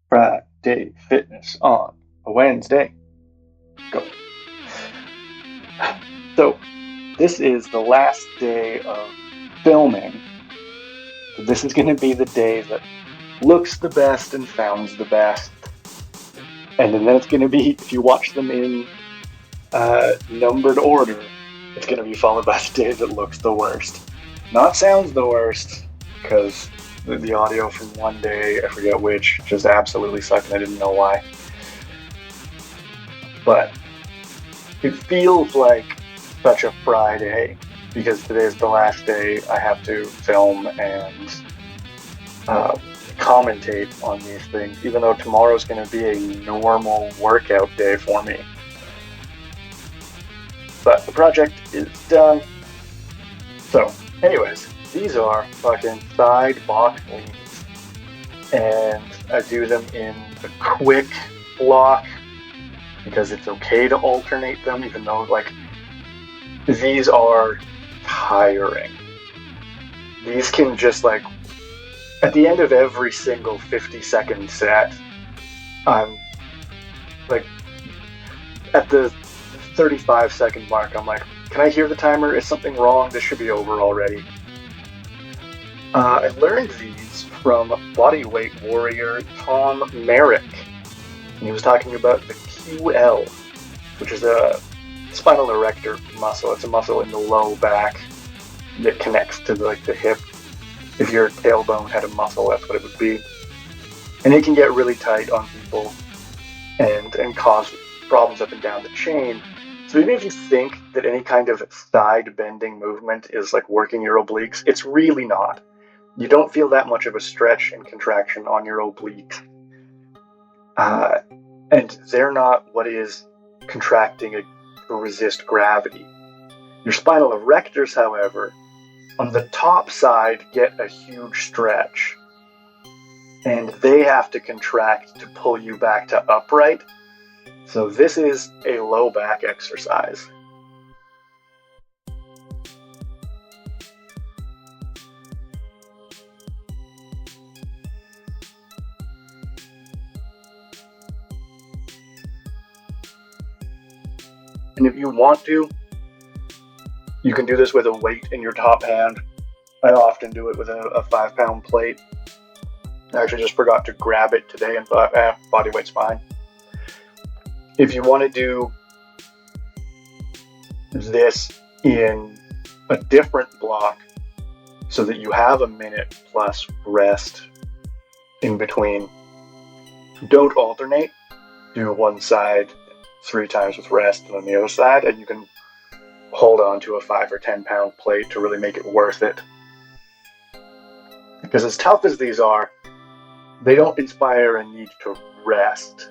Friday fitness on a Wednesday. Go. So, this is the last day of filming. So this is going to be the day that looks the best and sounds the best. And then it's going to be, if you watch them in numbered order, it's going to be followed by the day that looks the worst. Not sounds the worst, because the audio from one day, I forget which, just absolutely sucked and I didn't know why. But it feels like such a Friday because today is the last day I have to film and commentate on these things, even though tomorrow's going to be a normal workout day for me. But the project is done. So, anyways, these are fucking side block leans. And I do them in the quick block because it's okay to alternate them, even though, like, these are tiring. These can just, like, at the end of every single 50-second set, I'm, like, at the 35-second mark, I'm like, can I hear the timer? Is something wrong? This should be over already. I learned these from bodyweight warrior Tom Merrick. And he was talking about the QL, which is a spinal erector muscle. It's a muscle in the low back that connects to the hip. If your tailbone had a muscle, that's what it would be. And it can get really tight on people and cause problems up and down the chain. So even if you think that any kind of side bending movement is like working your obliques, it's really not. You don't feel that much of a stretch and contraction on your obliques. And they're not what is contracting to resist gravity. Your spinal erectors, however, on the top side get a huge stretch. And they have to contract to pull you back to upright. So this is a low back exercise. And if you want to, you can do this with a weight in your top hand. I often do it with a 5-pound plate. I actually just forgot to grab it today and thought, body weight's fine. If you want to do this in a different block so that you have a minute plus rest in between, don't alternate. Do one side 3 times with rest and then the other side, and you can hold on to a 5 or 10 pound plate to really make it worth it. Because as tough as these are, they don't inspire a need to rest.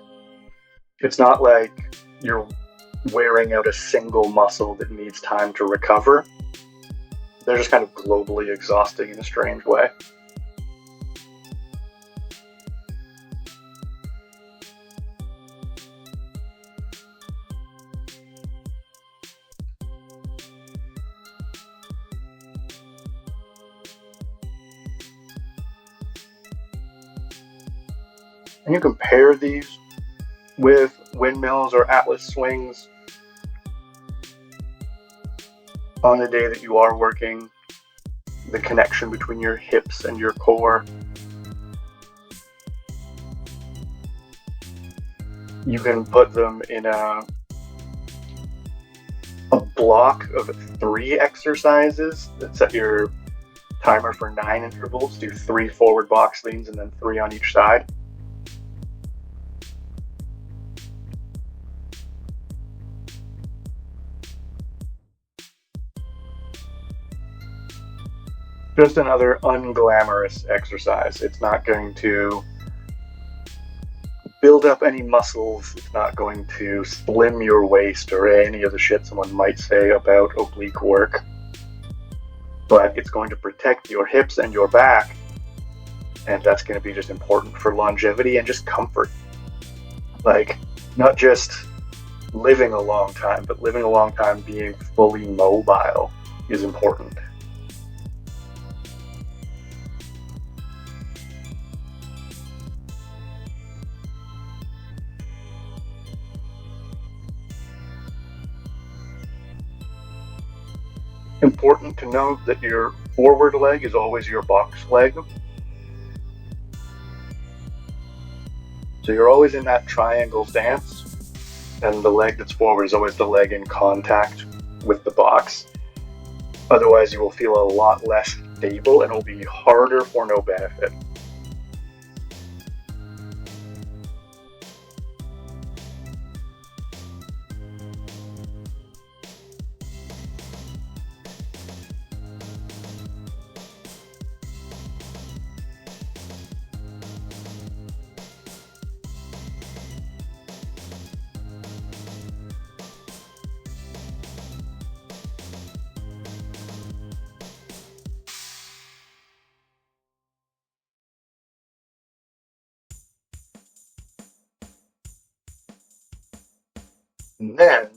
It's not like you're wearing out a single muscle that needs time to recover. They're just kind of globally exhausting in a strange way. And you compare these with windmills or Atlas swings on the day that you are working the connection between your hips and your core. You can put them in a block of 3 exercises that set your timer for 9 intervals. Do 3 forward box leans and then 3 on each side. Just another unglamorous exercise. It's not going to build up any muscles. It's not going to slim your waist or any of the shit someone might say about oblique work. But it's going to protect your hips and your back. And that's going to be just important for longevity and just comfort. Like, not just living a long time, but living a long time being fully mobile is important. Important to note that your forward leg is always your box leg. So you're always in that triangle stance, and the leg that's forward is always the leg in contact with the box. Otherwise, you will feel a lot less stable and it will be harder for no benefit. And then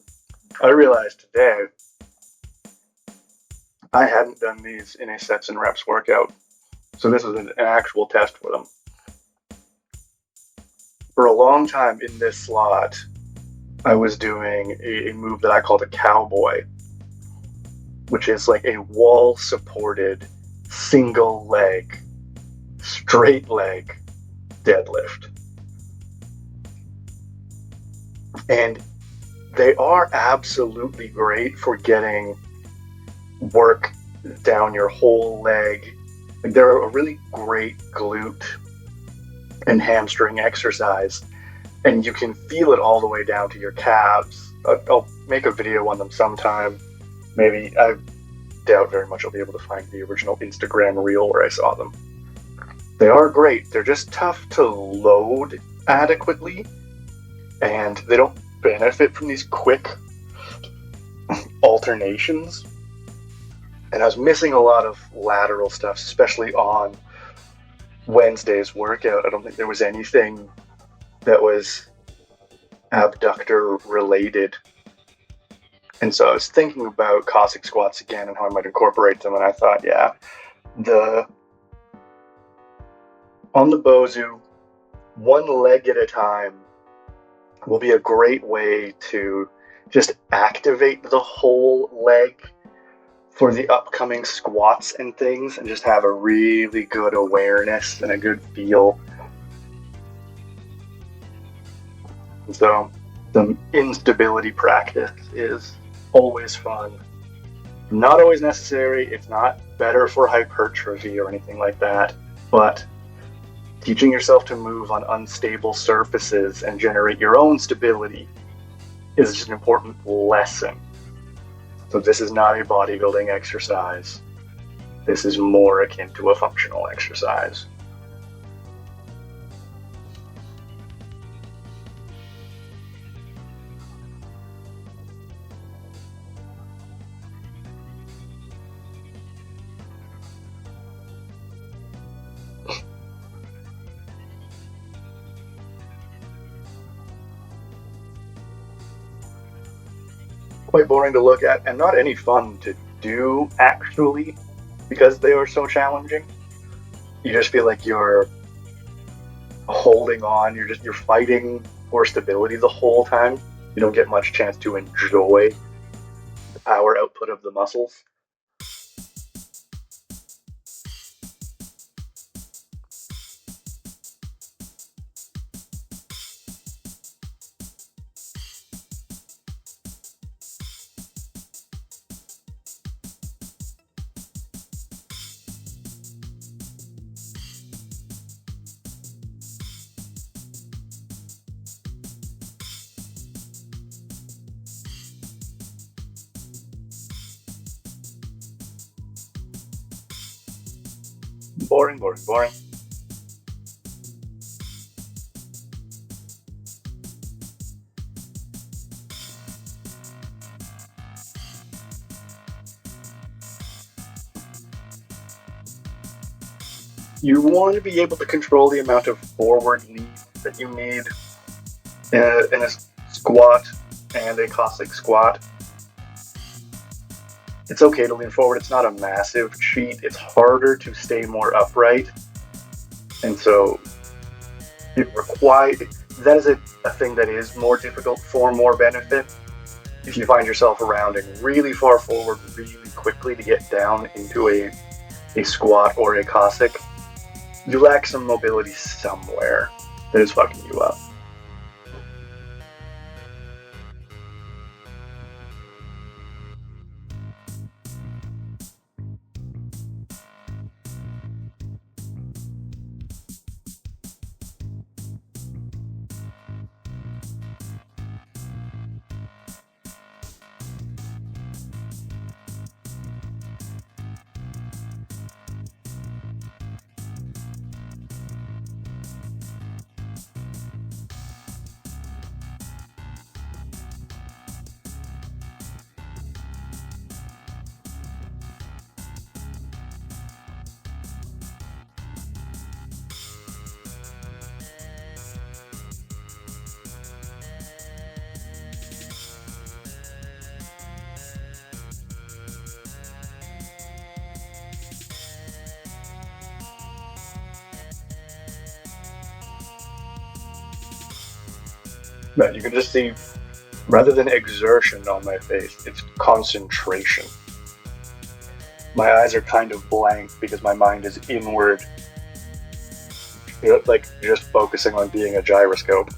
I realized today I hadn't done these in a sets and reps workout. So this was an actual test for them. For a long time in this slot, I was doing a move that I called a cowboy, which is like a wall supported single leg, straight leg deadlift. And they are absolutely great for getting work down your whole leg. Like they're a really great glute and hamstring exercise, and you can feel it all the way down to your calves. I'll make a video on them sometime. Maybe, I doubt very much I'll be able to find the original Instagram reel where I saw them. They are great. They're just tough to load adequately, and they don't benefit from these quick alternations. And I was missing a lot of lateral stuff, especially on Wednesday's workout. I don't think there was anything that was abductor related. And so I was thinking about Cossack squats again and how I might incorporate them, and I thought, yeah, on the Bozu, one leg at a time will be a great way to just activate the whole leg for the upcoming squats and things, and just have a really good awareness and a good feel. And so the instability practice is always fun. Not always necessary. It's not better for hypertrophy or anything like that, but teaching yourself to move on unstable surfaces and generate your own stability is just an important lesson. So this is not a bodybuilding exercise. This is more akin to a functional exercise. Quite boring to look at, and not any fun to do, actually, because they are so challenging. You just feel like you're holding on, you're fighting for stability the whole time. You don't get much chance to enjoy the power output of the muscles. Boring, boring, boring. You want to be able to control the amount of forward lean that you need in a squat and a Cossack squat. It's okay to lean forward. It's not a massive cheat. It's harder to stay more upright. And so that is a thing that is more difficult for more benefit. if you find yourself rounding really far forward really quickly to get down into a squat or a Cossack, you lack some mobility somewhere that is fucking you up. But you can just see, rather than exertion on my face, it's concentration. My eyes are kind of blank because my mind is inward, like just focusing on being a gyroscope.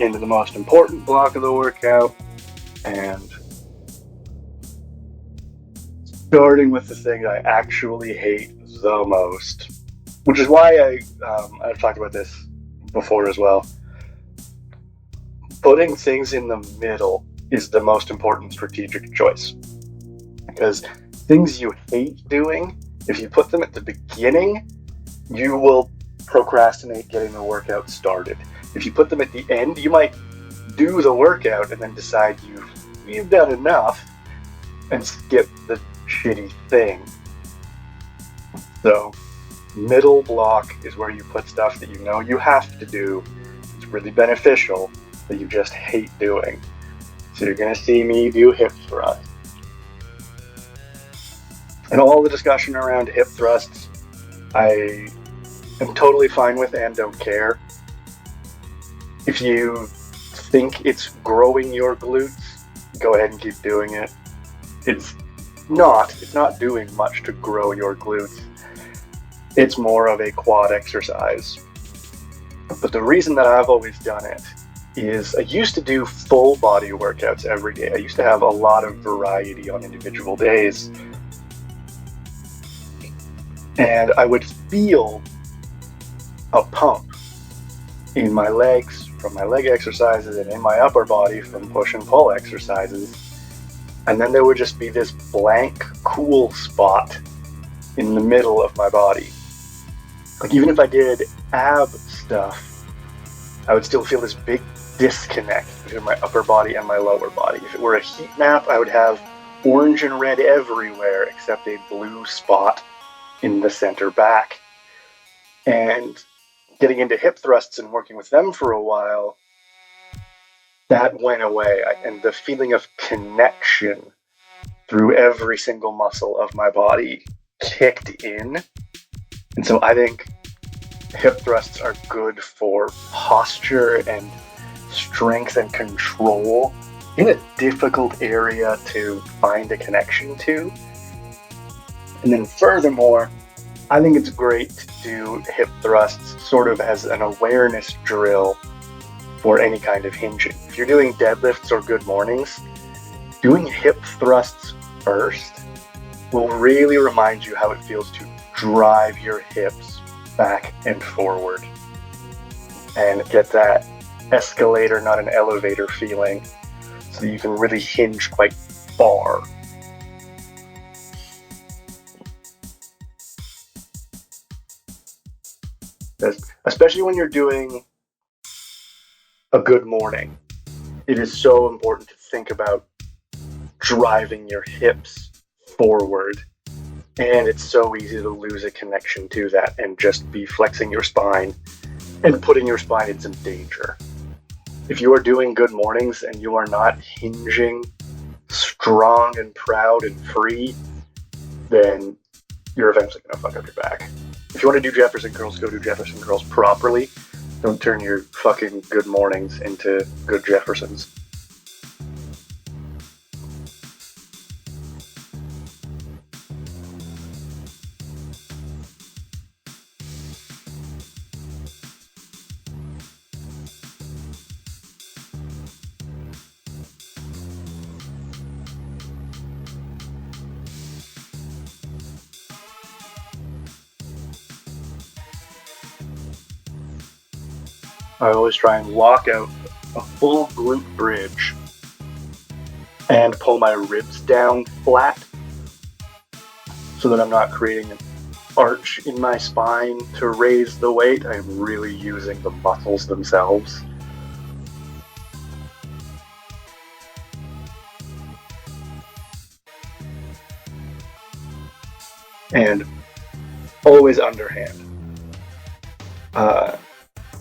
Into the most important block of the workout, and starting with the thing I actually hate the most, which is why I've talked about this before as well. Putting things in the middle is the most important strategic choice, because things you hate doing, if you put them at the beginning, you will procrastinate getting the workout started. If you put them at the end, you might do the workout and then decide you've done enough and skip the shitty thing. So, middle block is where you put stuff that you know you have to do. It's really beneficial, that you just hate doing. So you're going to see me do hip thrusts. And all the discussion around hip thrusts, I am totally fine with and don't care. If you think it's growing your glutes, go ahead and keep doing it. It's not doing much to grow your glutes. It's more of a quad exercise. But the reason that I've always done it is I used to do full body workouts every day. I used to have a lot of variety on individual days. And I would feel a pump in my legs from my leg exercises and in my upper body from push and pull exercises. And then there would just be this blank, cool spot in the middle of my body. Like even if I did ab stuff, I would still feel this big disconnect between my upper body and my lower body. If it were a heat map, I would have orange and red everywhere except a blue spot in the center back. And getting into hip thrusts and working with them for a while, that went away. And the feeling of connection through every single muscle of my body kicked in. And so I think hip thrusts are good for posture and strength and control in a difficult area to find a connection to. And then furthermore, I think it's great to do hip thrusts sort of as an awareness drill for any kind of hinging. If you're doing deadlifts or good mornings, doing hip thrusts first will really remind you how it feels to drive your hips back and forward and get that escalator, not an elevator feeling, so that you can really hinge quite far. Especially when you're doing a good morning, it is so important to think about driving your hips forward. And it's so easy to lose a connection to that and just be flexing your spine and putting your spine in some danger. If you are doing good mornings and you are not hinging strong and proud and free, then you're eventually going to fuck up your back. If you want to do Jefferson curls, go do Jefferson curls properly. Don't turn your fucking good mornings into good Jeffersons. I always try and lock out a full glute bridge and pull my ribs down flat so that I'm not creating an arch in my spine to raise the weight. I'm really using the muscles themselves. And always underhand.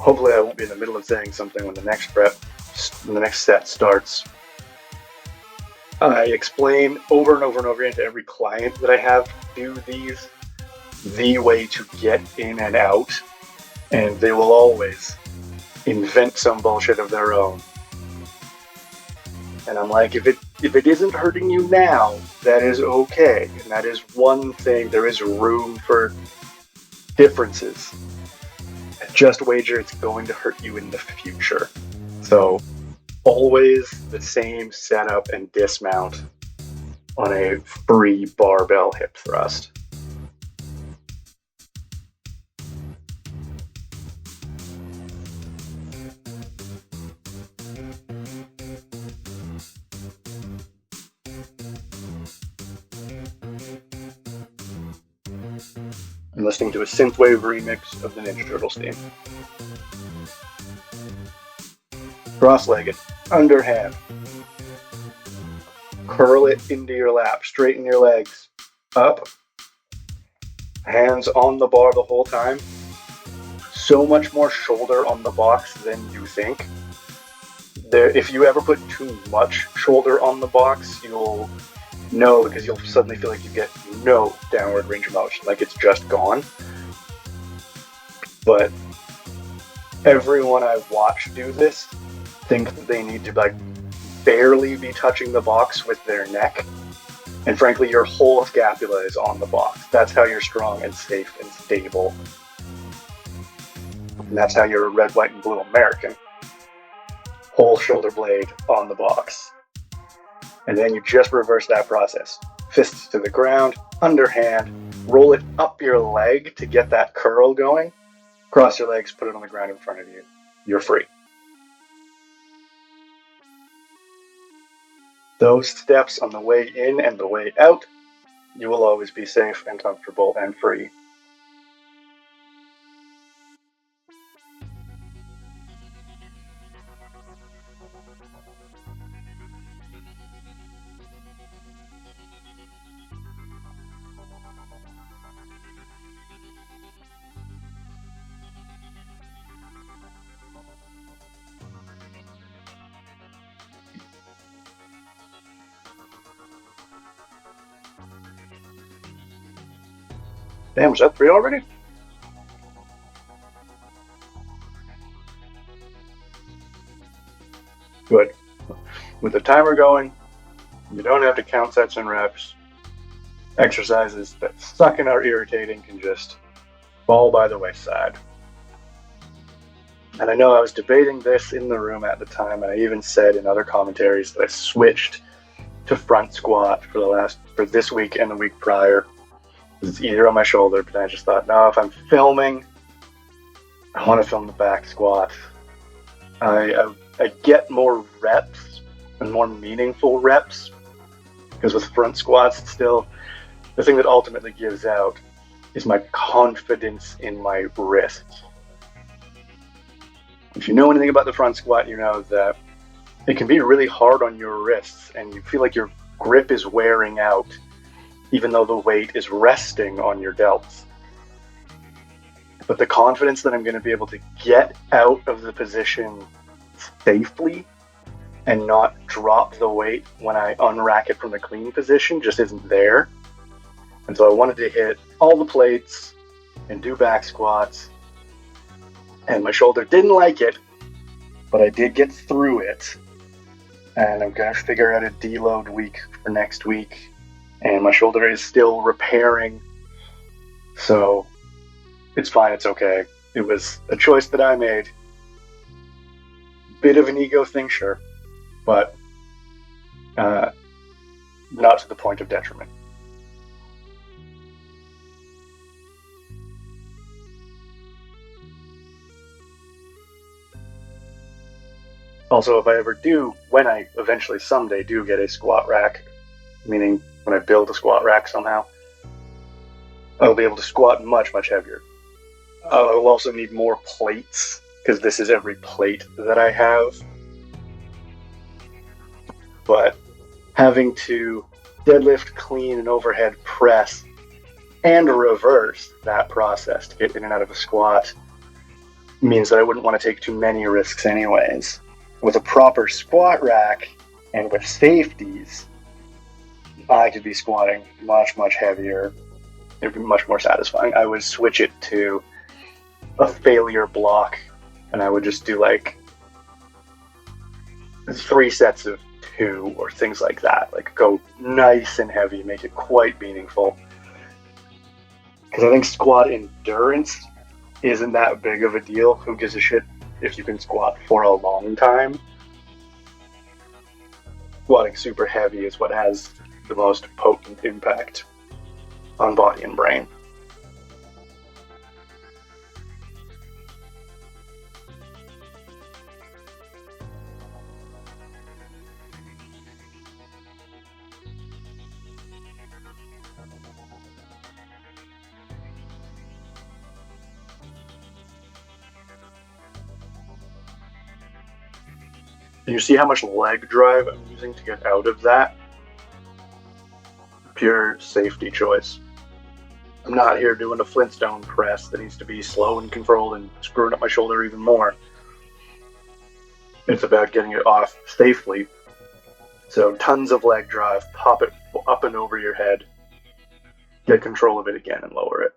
Hopefully I won't be in the middle of saying something when the next set starts. I explain over and over and over again to every client that I have do these the way to get in and out, and they will always invent some bullshit of their own. And I'm like, if it isn't hurting you now, that is okay. And that is one thing. There is room for differences. Just wager it's going to hurt you in the future. So always the same setup and dismount on a free barbell hip thrust. I'm listening to a synthwave remix of the Ninja Turtles theme. Cross-legged, underhand. Curl it into your lap, straighten your legs, up, hands on the bar the whole time. So much more shoulder on the box than you think. If you ever put too much shoulder on the box, you'll know, because you'll suddenly feel like you get no downward range of motion, like it's just gone. But everyone I've watched do this think that they need to like barely be touching the box with their neck, and frankly your whole scapula is on the box. That's how you're strong and safe and stable, and that's how you're a red, white, and blue American. Whole shoulder blade on the box. And then you just reverse that process. Fists to the ground, underhand, roll it up your leg to get that curl going. Cross your legs, put it on the ground in front of you. You're free. Those steps on the way in and the way out, you will always be safe and comfortable and free. Damn, was that 3 already? Good. With the timer going, you don't have to count sets and reps. Exercises that suck and are irritating can just fall by the wayside. And I know I was debating this in the room at the time, and I even said in other commentaries that I switched to front squat for this week and the week prior. It's easier on my shoulder, but I just thought, no, if I'm filming, I want to film the back squat. I get more reps and more meaningful reps, because with front squats, it's still the thing that ultimately gives out is my confidence in my wrists. If you know anything about the front squat, you know that it can be really hard on your wrists and you feel like your grip is wearing out, even though the weight is resting on your delts. But the confidence that I'm going to be able to get out of the position safely and not drop the weight when I unrack it from the clean position just isn't there. And so I wanted to hit all the plates and do back squats. And my shoulder didn't like it, but I did get through it. And I'm going to figure out a deload week for next week. And my shoulder is still repairing. So it's fine, it's okay. It was a choice that I made. Bit of an ego thing, sure, but not to the point of detriment. Also, if I ever do, when I eventually someday do get a squat rack, meaning when I build a squat rack somehow, I'll be able to squat much, much heavier. I'll also need more plates, because this is every plate that I have. But having to deadlift, clean, and overhead press and reverse that process to get in and out of a squat means that I wouldn't want to take too many risks anyways. With a proper squat rack and with safeties, I could be squatting much, much heavier. It'd be much more satisfying. I would switch it to a failure block and I would just do like 3 sets of 2 or things like that. Like go nice and heavy, make it quite meaningful. Because I think squat endurance isn't that big of a deal. Who gives a shit if you can squat for a long time? Squatting super heavy is what has the most potent impact on body and brain. And you see how much leg drive I'm using to get out of that? Pure safety choice. I'm not here doing a Flintstone press that needs to be slow and controlled and screwing up my shoulder even more. It's about getting it off safely. So tons of leg drive, pop it up and over your head, get control of it again and lower it.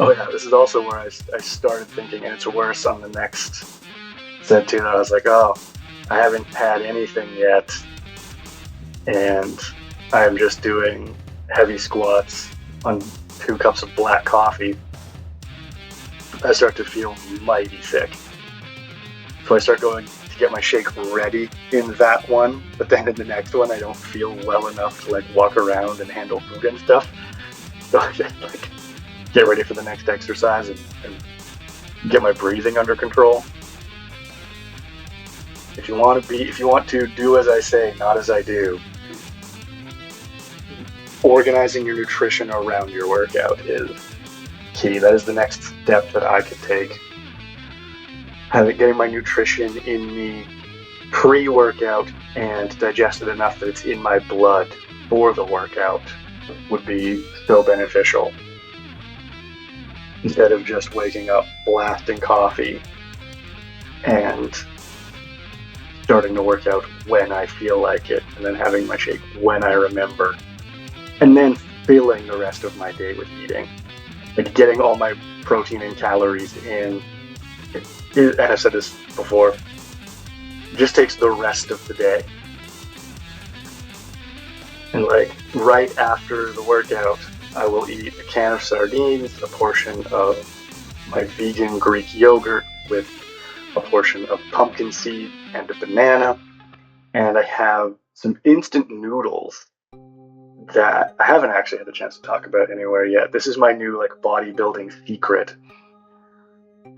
Oh yeah, this is also where I started thinking, and it's worse on the next set too. I was like, oh, I haven't had anything yet, and I'm just doing heavy squats on 2 cups of black coffee. I start to feel mighty sick. So I start going to get my shake ready in that one, but then in the next one I don't feel well enough to like walk around and handle food and stuff. So I just like get ready for the next exercise and get my breathing under control. If you want to do as I say, not as I do, organizing your nutrition around your workout is key. That is the next step that I could take. Getting my nutrition in me pre-workout and digested enough that it's in my blood for the workout would be so beneficial. Instead of just waking up, blasting coffee, and starting to work out when I feel like it, and then having my shake when I remember, and then filling the rest of my day with eating. Like getting all my protein and calories in, and I've said this before, just takes the rest of the day. And like right after the workout, I will eat a can of sardines, a portion of my vegan Greek yogurt with a portion of pumpkin seed and a banana, and I have some instant noodles that I haven't actually had the chance to talk about anywhere yet. This is my new like bodybuilding secret.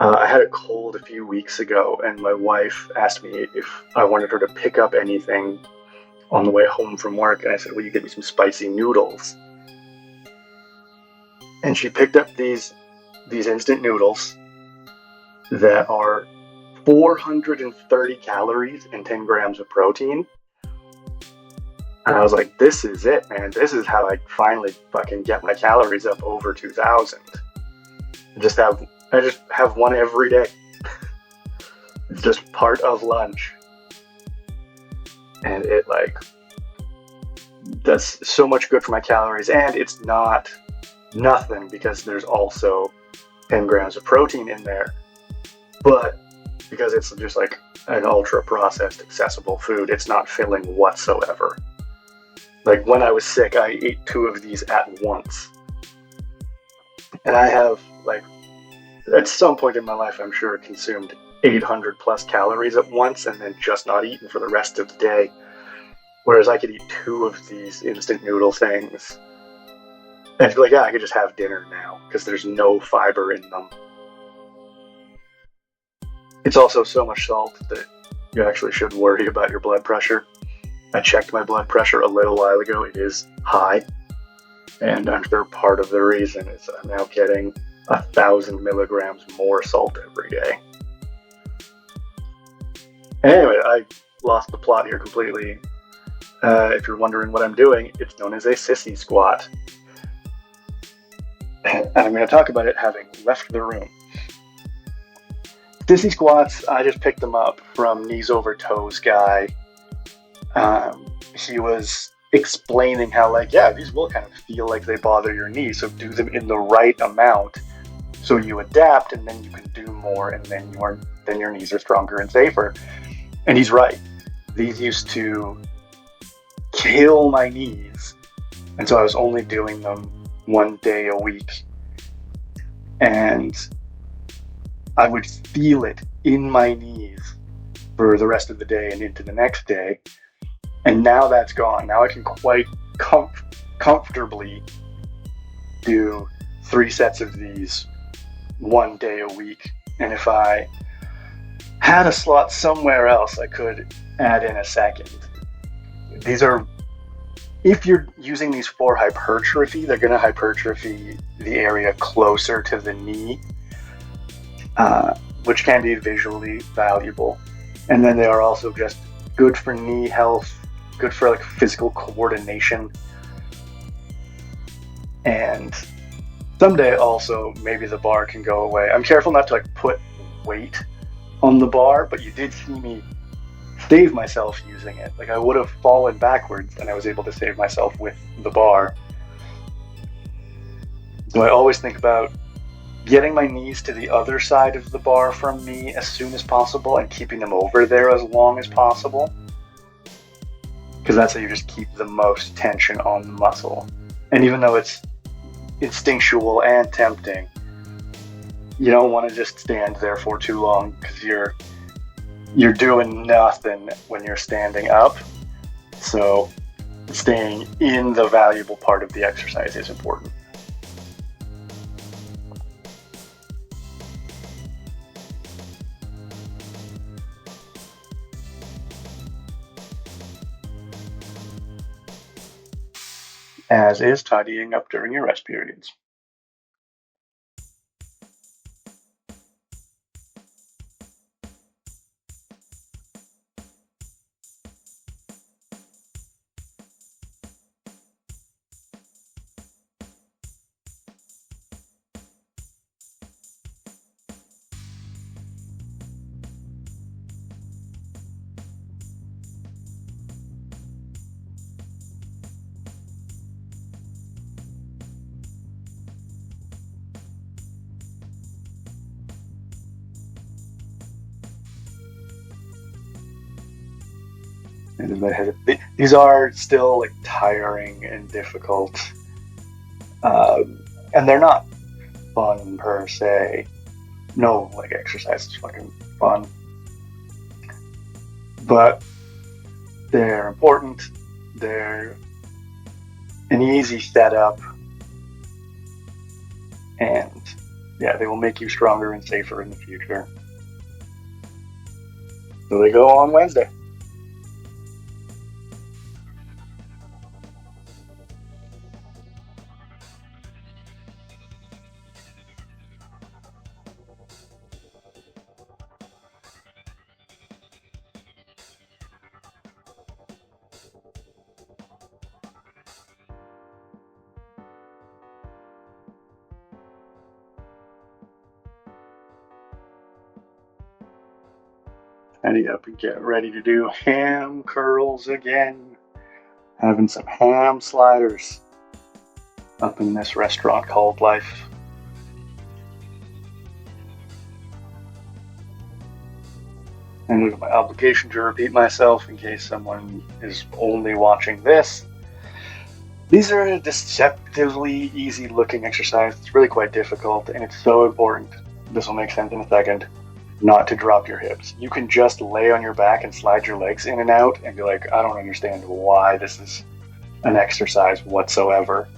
I had a cold a few weeks ago, and my wife asked me if I wanted her to pick up anything on the way home from work, and I said, "Will you get me some spicy noodles?" And she picked up these instant noodles that are 430 calories and 10 grams of protein. And I was like, "This is it, man. This is how I finally fucking get my calories up over 2,000." I just have one every day. It's just part of lunch, and it like does so much good for my calories. And it's not nothing because there's also 10 grams of protein in there, but because it's just like an ultra processed accessible food, it's not filling whatsoever. Like when I was sick, I ate 2 of these at once, and I have like at some point in my life, I'm sure, consumed 800 plus calories at once and then just not eaten for the rest of the day. Whereas I could eat 2 of these instant noodle things and feel like, yeah, I could just have dinner now because there's no fiber in them. It's also so much salt that you actually should worry about your blood pressure. I checked my blood pressure a little while ago. It is high. And I'm sure part of the reason is I'm now getting 1,000 milligrams more salt every day. Anyway, I lost the plot here completely. If you're wondering what I'm doing, it's known as a sissy squat. And I'm going to talk about it having left the room. Sissy squats, I just picked them up from Knees Over Toes guy. He was explaining how, like, yeah, these will kind of feel like they bother your knees, so do them in the right amount so you adapt, and then you can do more, and then your knees are stronger and safer. And he's right. These used to kill my knees, and so I was only doing them 1 day a week, and I would feel it in my knees for the rest of the day and into the next day. And now that's gone. Now I can quite comfortably do 3 sets of these 1 day a week. And if I had a slot somewhere else, I could add in a second. These are, if you're using these for hypertrophy, they're going to hypertrophy the area closer to the knee, which can be visually valuable. And then they are also just good for knee health, good for like physical coordination. And someday also maybe the bar can go away. I'm careful not to like put weight on the bar, but you did see me save myself using it. Like I would have fallen backwards and I was able to save myself with the bar. So I always think about getting my knees to the other side of the bar from me as soon as possible and keeping them over there as long as possible, because that's how you just keep the most tension on the muscle. And even though it's instinctual and tempting, you don't want to just stand there for too long because you're doing nothing when you're standing up. So staying in the valuable part of the exercise is important. As is tidying up during your rest periods. These are still like tiring and difficult, and they're not fun per se. No, like exercise is fucking fun, but they're important. They're an easy setup, and Yeah, they will make you stronger and safer in the future. So they go on Wednesday. Heading up and get ready to do ham curls again. Having some ham sliders up in this restaurant called Life. And it was my obligation to repeat myself in case someone is only watching this. These are a deceptively easy looking exercise. It's really quite difficult, and it's so important. This will make sense in a second. Not to drop your hips. You can just lay on your back and slide your legs in and out and be like, I don't understand why this is an exercise whatsoever.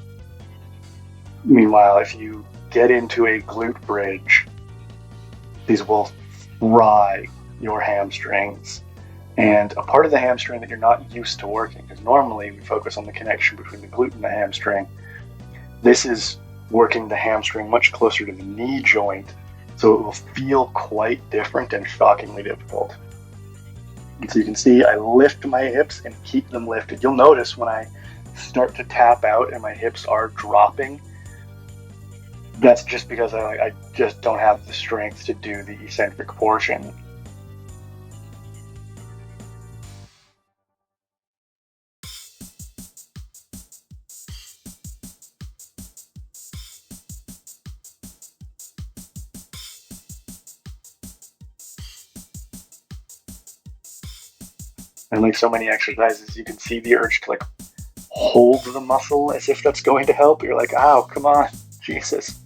Meanwhile, if you get into a glute bridge, these will fry your hamstrings. And a part of the hamstring that you're not used to working, because normally we focus on the connection between the glute and the hamstring. This is working the hamstring much closer to the knee joint, so it will feel quite different and shockingly difficult. And so you can see I lift my hips and keep them lifted. You'll notice when I start to tap out and my hips are dropping, that's just because I just don't have the strength to do the eccentric portion. And like so many exercises, you can see the urge to like hold the muscle as if that's going to help. You're like, ow, come on, Jesus.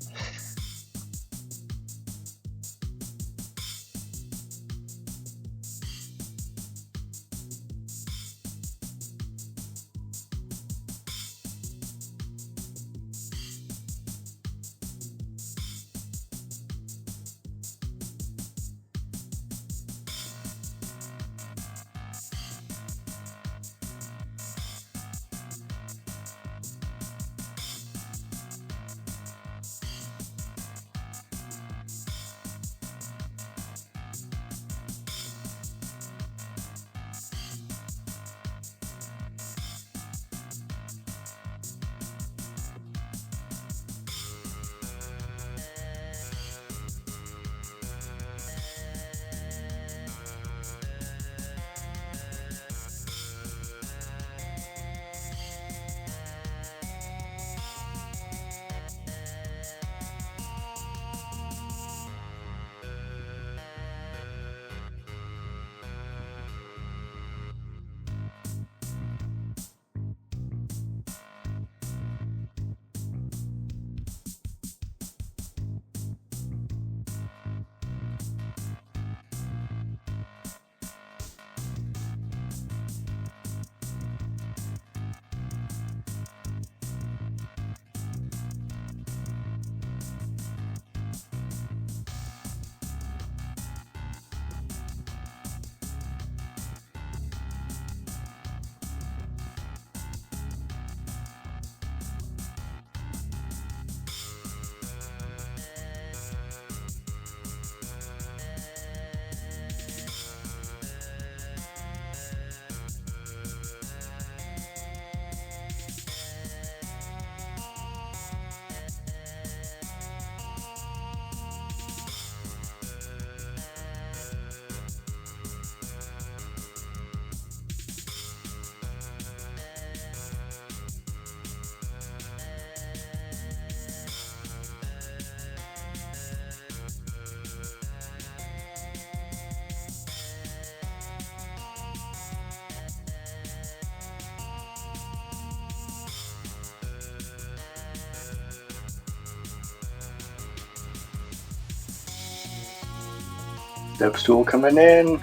Step stool coming in.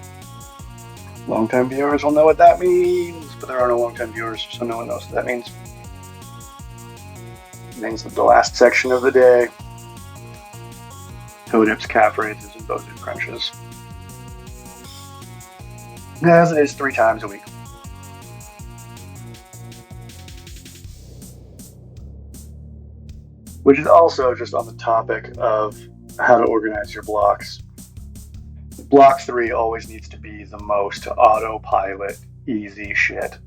Long-time viewers will know what that means, but there are no long-time viewers, so no one knows what that means. It means the last section of the day. toe dips, calf raises, and bow crunches. As it is 3 times a week. Which is also just on the topic of how to organize your blocks. Block 3 always needs to be the most autopilot, easy shit.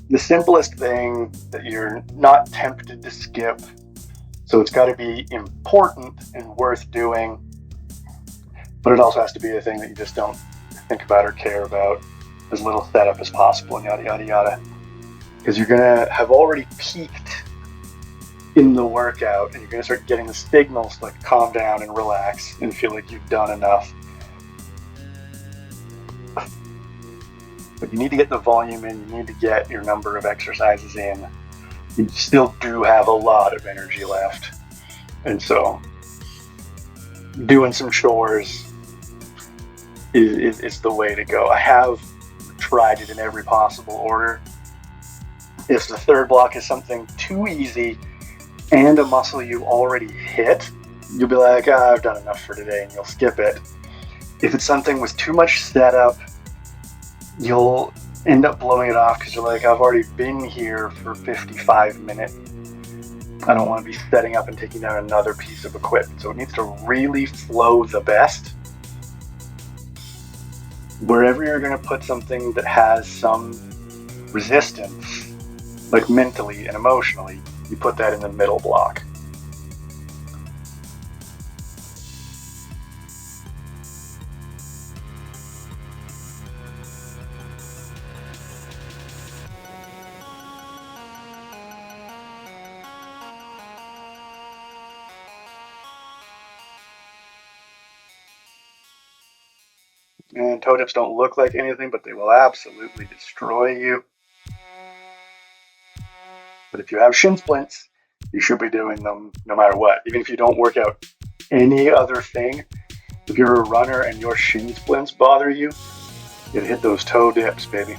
The simplest thing that you're not tempted to skip. So it's got to be important and worth doing, but it also has to be a thing that you just don't think about or care about. As little setup as possible, and yada yada yada. Because you're gonna have already peaked in the workout, and you're gonna start getting the signals to like calm down and relax and feel like you've done enough. But you need to get the volume in. You need to get your number of exercises in. You still do have a lot of energy left, and so doing some chores is the way to go. I have tried it in every possible order. If the third block is something too easy and a muscle you already hit, you'll be like, I've done enough for today, and you'll skip it. If it's something with too much setup, you'll end up blowing it off because you're like, I've already been here for 55 minutes. I don't want to be setting up and taking down another piece of equipment. So it needs to really flow the best. Wherever you're going to put something that has some resistance, like mentally and emotionally, you put that in the middle block. And toe dips don't look like anything, but they will absolutely destroy you. But if you have shin splints, you should be doing them no matter what. Even if you don't work out any other thing, if you're a runner and your shin splints bother you, you hit those toe dips, baby.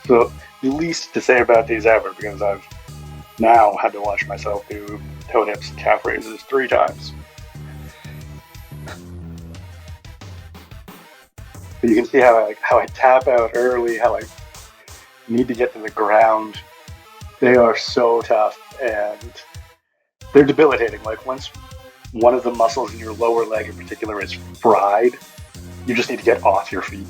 So the least to say about these ever, because I've now had to watch myself do toe dips and calf raises 3 times. But you can see how I tap out early, how I need to get to the ground. They are so tough, and they're debilitating. Like, once one of the muscles in your lower leg in particular is fried, you just need to get off your feet.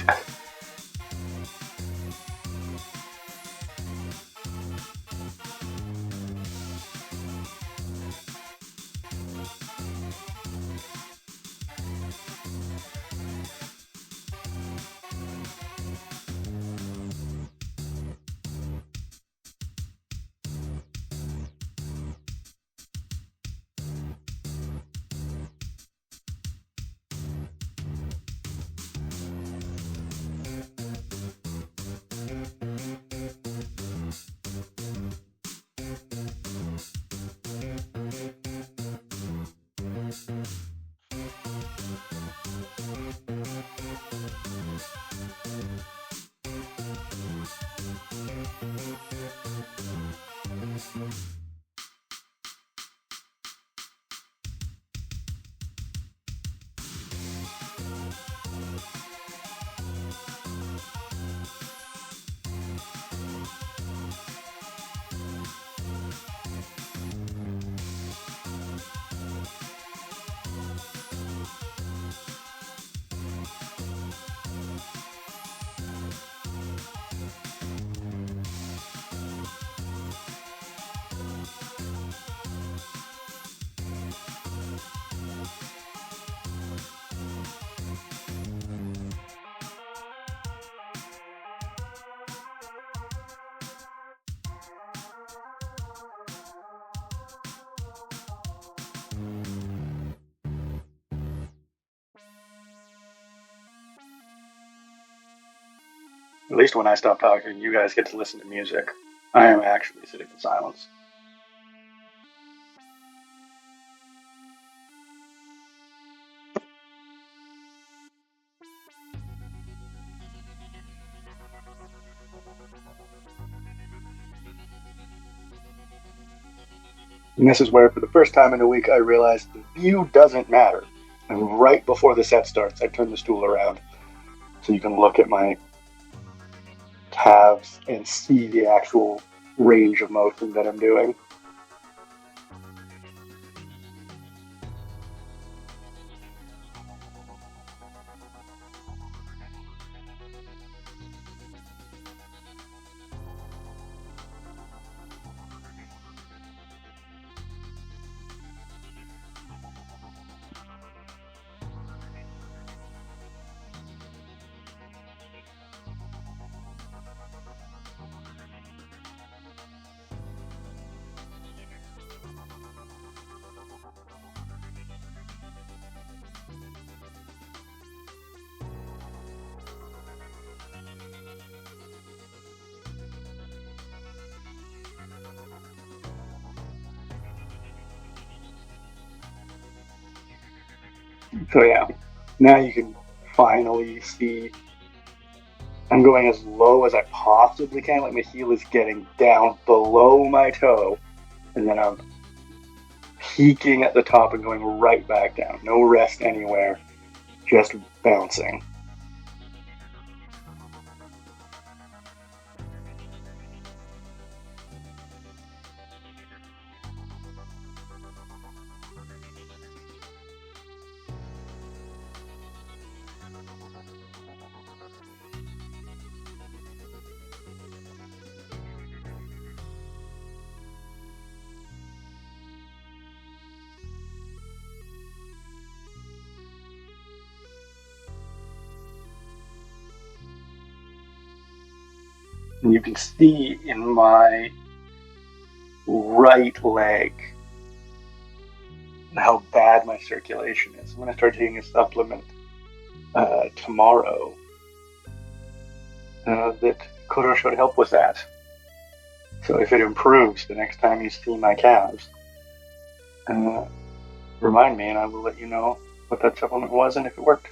At least when I stop talking, you guys get to listen to music. I am actually sitting in silence. And this is where, for the first time in a week, I realized the view doesn't matter. And right before the set starts, I turn the stool around so you can look at my calves and see the actual range of motion that I'm doing. So yeah, now you can finally see I'm going as low as I possibly can, like my heel is getting down below my toe, and then I'm peaking at the top and going right back down. No rest anywhere, just bouncing. And you can see in my right leg how bad my circulation is. I'm going to start taking a supplement tomorrow that could should help with that. So if it improves the next time you see my calves, remind me and I will let you know what that supplement was and if it worked.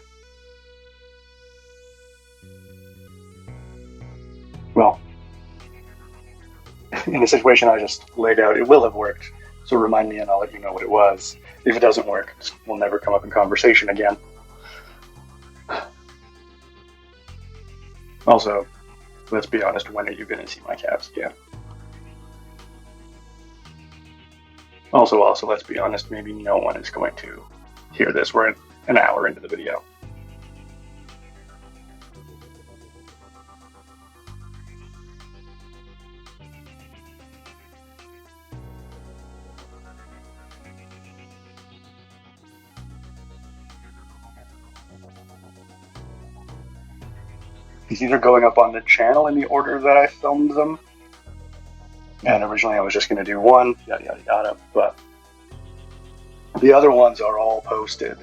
Well, in the situation I just laid out, it will have worked. So remind me and I'll let you know what it was. If it doesn't work, it will never come up in conversation again. Also, let's be honest, when are you going to see my calves again? Also, let's be honest, maybe no one is going to hear this. We're an hour into the video. These are going up on the channel in the order that I filmed them. And originally I was just going to do one, yada yada yada, but the other ones are all posted.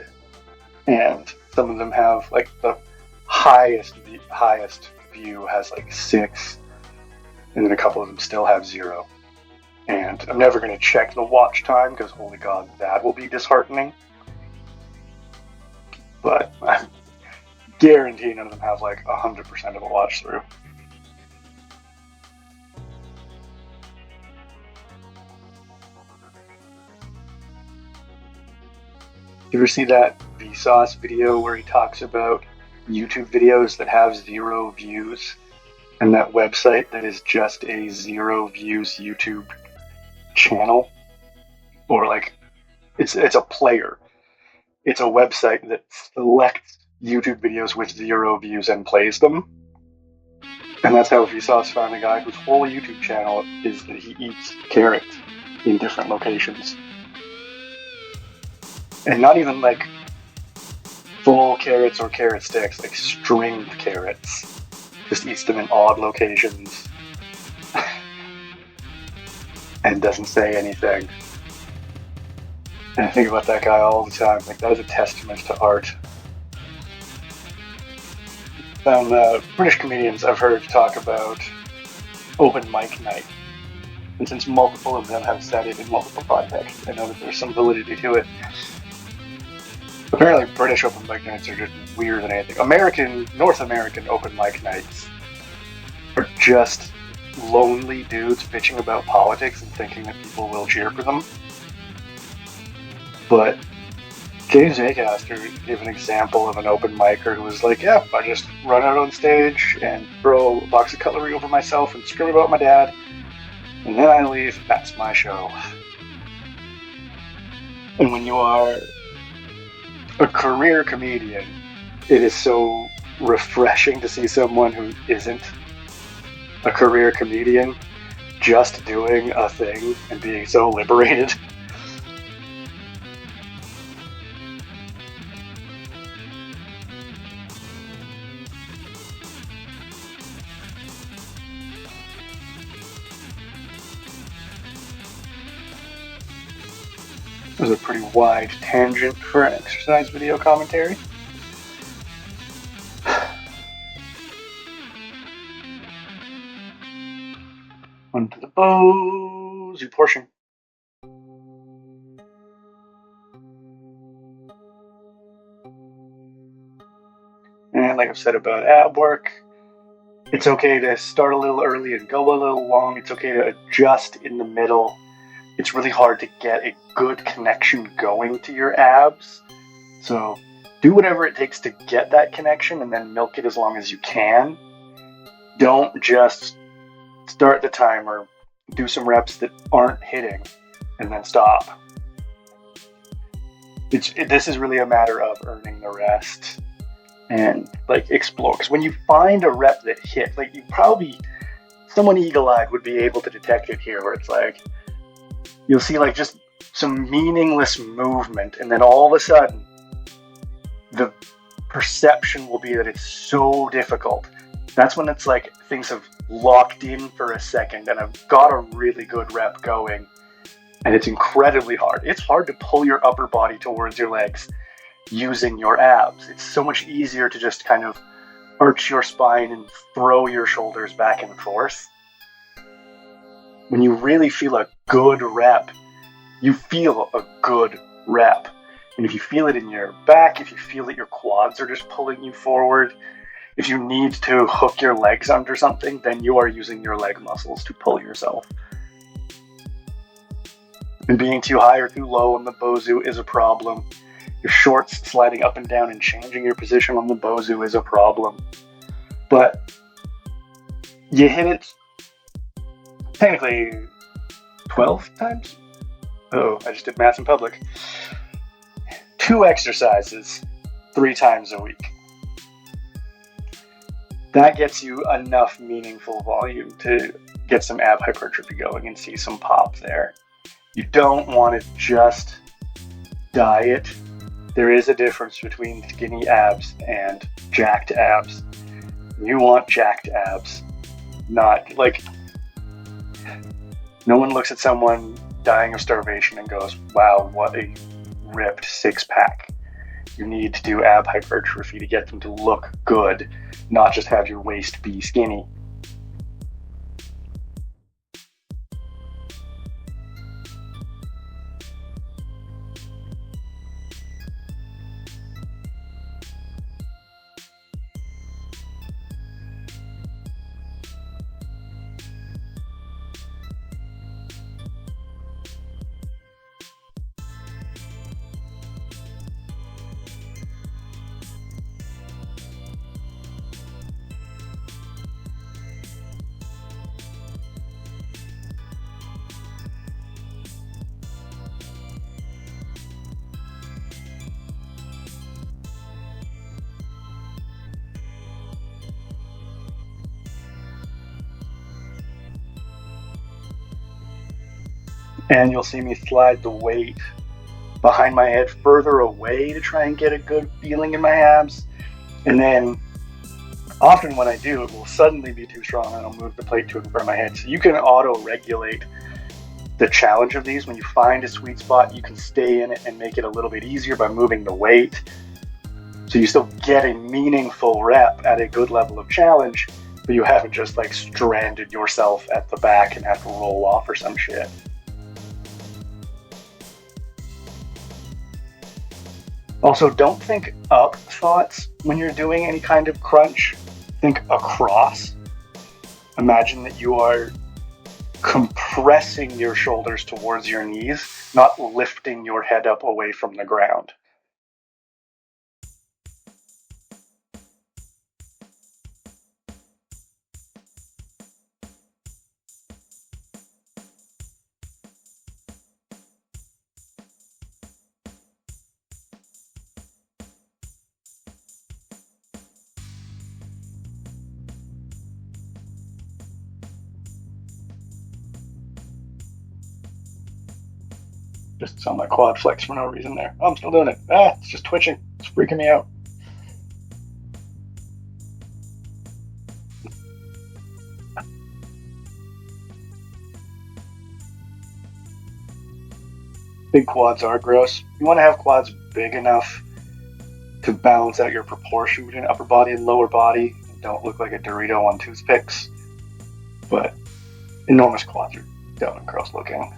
And some of them have, like, the highest view has like 6, and then a couple of them still have 0. And I'm never going to check the watch time because, holy God, that will be disheartening. But I guarantee none of them have like 100% of a watch through. You ever see that Vsauce video where he talks about YouTube videos that have 0 views and that website that is just a 0 views YouTube channel? Or like, it's a player. It's a website that selects YouTube videos with 0 views and plays them. And that's how Vsauce found a guy whose whole YouTube channel is that he eats carrots in different locations. And not even like full carrots or carrot sticks, like stringed carrots. Just eats them in odd locations. And doesn't say anything. And I think about that guy all the time. Like, that is a testament to art. British comedians I've heard talk about open mic night. And since multiple of them have said it in multiple contexts, I know that there's some validity to it. Apparently, British open mic nights are just weirder than anything. North American open mic nights are just lonely dudes bitching about politics and thinking that people will cheer for them. But James Acaster gave an example of an open micer who was like, yeah, I just run out on stage and throw a box of cutlery over myself and scream about my dad, and then I leave, and that's my show. And when you are a career comedian, it is so refreshing to see someone who isn't a career comedian just doing a thing and being so liberated. That was a pretty wide tangent for an exercise video commentary. Onto the Bozu portion. And like I've said about ab work, it's okay to start a little early and go a little long. It's okay to adjust in the middle. It's really hard to get a good connection going to your abs. So do whatever it takes to get that connection and then milk it as long as you can. Don't just start the timer, do some reps that aren't hitting, and then stop. This is really a matter of earning the rest and like explore. Because when you find a rep that hit, like someone eagle-eyed would be able to detect it here, where it's like, you'll see like just some meaningless movement, and then all of a sudden, the perception will be that it's so difficult. That's when it's like things have locked in for a second, and I've got a really good rep going, and it's incredibly hard. It's hard to pull your upper body towards your legs using your abs. It's so much easier to just kind of arch your spine and throw your shoulders back and forth. When you really feel a good rep, you feel a good rep. And if you feel it in your back, if you feel that your quads are just pulling you forward, if you need to hook your legs under something, then you are using your leg muscles to pull yourself. And being too high or too low on the Bozu is a problem. Your shorts sliding up and down and changing your position on the Bozu is a problem. But you hit it technically 12 times? Oh, I just did math in public. 2 exercises, 3 times a week. That gets you enough meaningful volume to get some ab hypertrophy going and see some pop there. You don't want to just diet. There is a difference between skinny abs and jacked abs. You want jacked abs, not like, no one looks at someone dying of starvation and goes, wow, what a ripped 6-pack. You need to do ab hypertrophy to get them to look good, not just have your waist be skinny. And you'll see me slide the weight behind my head further away to try and get a good feeling in my abs. And then often when I do, it will suddenly be too strong and I'll move the plate to in front of my head. So you can auto-regulate the challenge of these. When you find a sweet spot, you can stay in it and make it a little bit easier by moving the weight. So you still get a meaningful rep at a good level of challenge, but you haven't just like stranded yourself at the back and have to roll off or some shit. Also, don't think up thoughts when you're doing any kind of crunch. Think across. Imagine that you are compressing your shoulders towards your knees, not lifting your head up away from the ground. Just saw my quad flex for no reason there. Oh, I'm still doing it. It's just twitching. It's freaking me out. Big quads are gross. You want to have quads big enough to balance out your proportion between upper body and lower body. Don't look like a Dorito on toothpicks. But enormous quads are dumb and gross looking.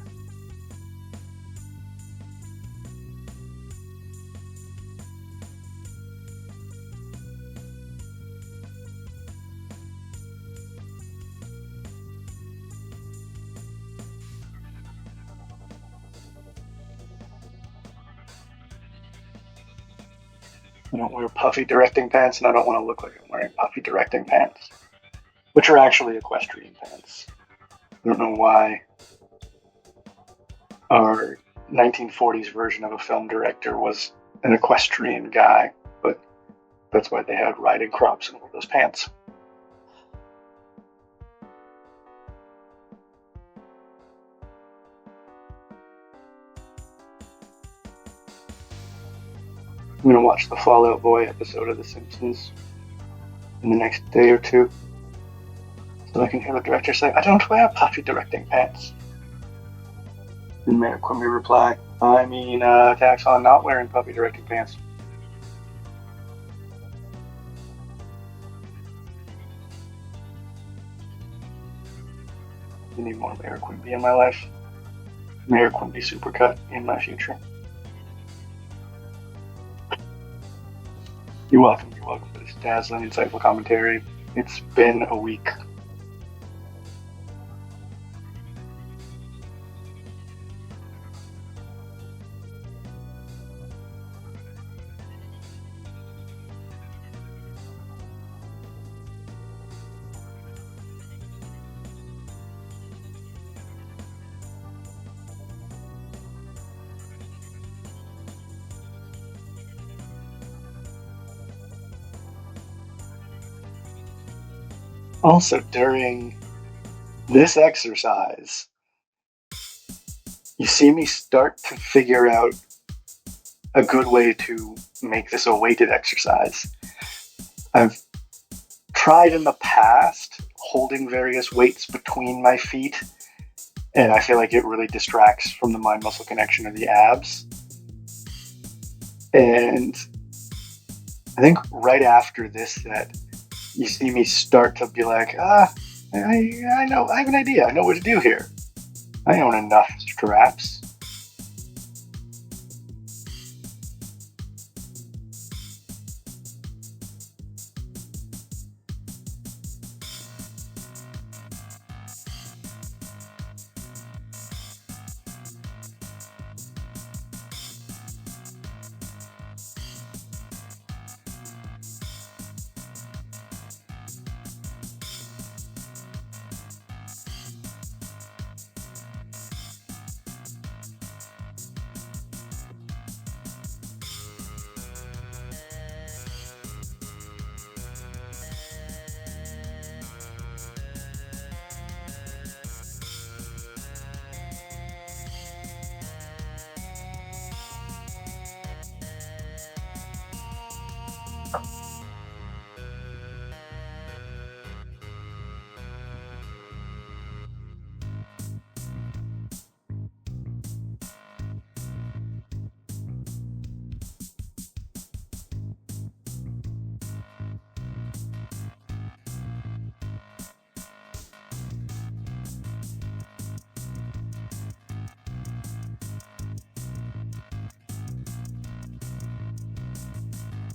I don't wear puffy directing pants, and I don't want to look like I'm wearing puffy directing pants, which are actually equestrian pants. I don't know why our 1940s version of a film director was an equestrian guy, but that's why they had riding crops and all those pants. I'm going to watch the Fall Out Boy episode of The Simpsons in the next day or two, so I can hear the director say, "I don't wear puffy directing pants." And Mayor Quimby reply, "I mean, tax on not wearing puffy directing pants." I need more Mayor Quimby in my life. Mayor Quimby supercut in my future. You're welcome for this dazzling, insightful commentary. It's been a week. Also, during this exercise, you see me start to figure out a good way to make this a weighted exercise. I've tried in the past holding various weights between my feet, and I feel like it really distracts from the mind muscle connection of the abs. And I think right after this set, you see me start to be like, I know, I have an idea. I know what to do here. I own enough straps.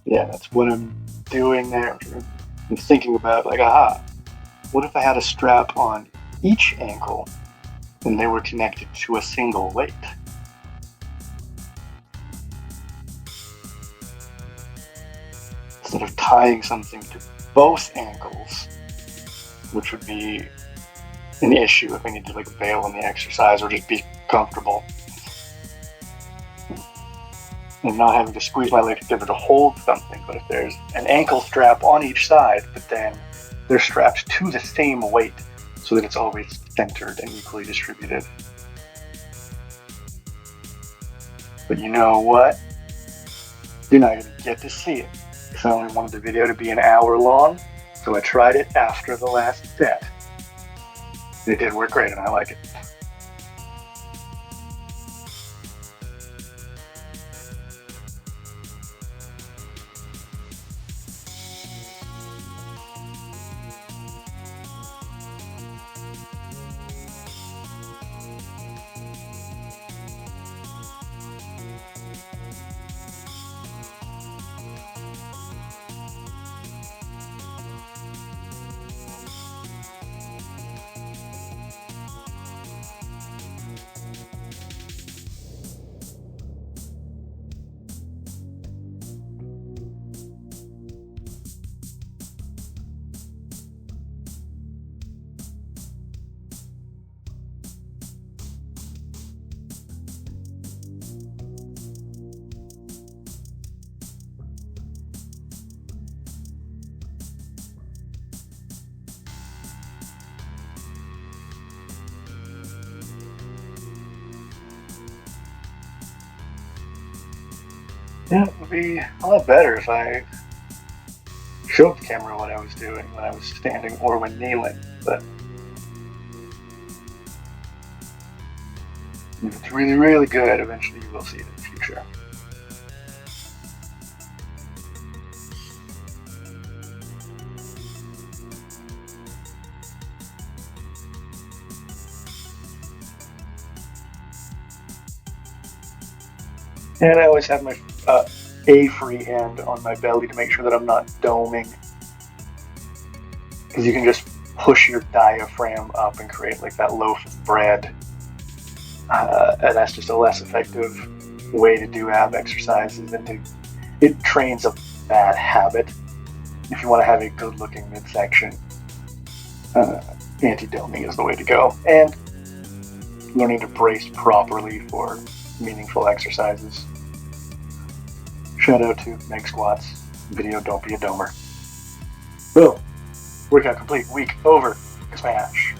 Yeah, that's what I'm doing there. I'm thinking about, like, aha, what if I had a strap on each ankle and they were connected to a single weight? Instead of tying something to both ankles, which would be an issue if I need to like bail on the exercise or just be comfortable. And not having to squeeze my leg together to hold something, but if there's an ankle strap on each side, but then they're strapped to the same weight so that it's always centered and equally distributed. But you know what? You're not going to get to see it. Because I only wanted the video to be an hour long, so I tried it after the last set. It did work great and I like it. Yeah, it would be a lot better if I showed the camera what I was doing when I was standing or when kneeling, but if it's really, really good, eventually you will see it in the future. And I always have my a free hand on my belly to make sure that I'm not doming, because you can just push your diaphragm up and create like that loaf of bread, and that's just a less effective way to do ab exercises, and it trains a bad habit. If you want to have a good looking midsection, anti-doming is the way to go, and learning to brace properly for meaningful exercises. Shout out to Meg Squats video, Don't Be a Domer. Boom. Workout complete. Week over. Smash.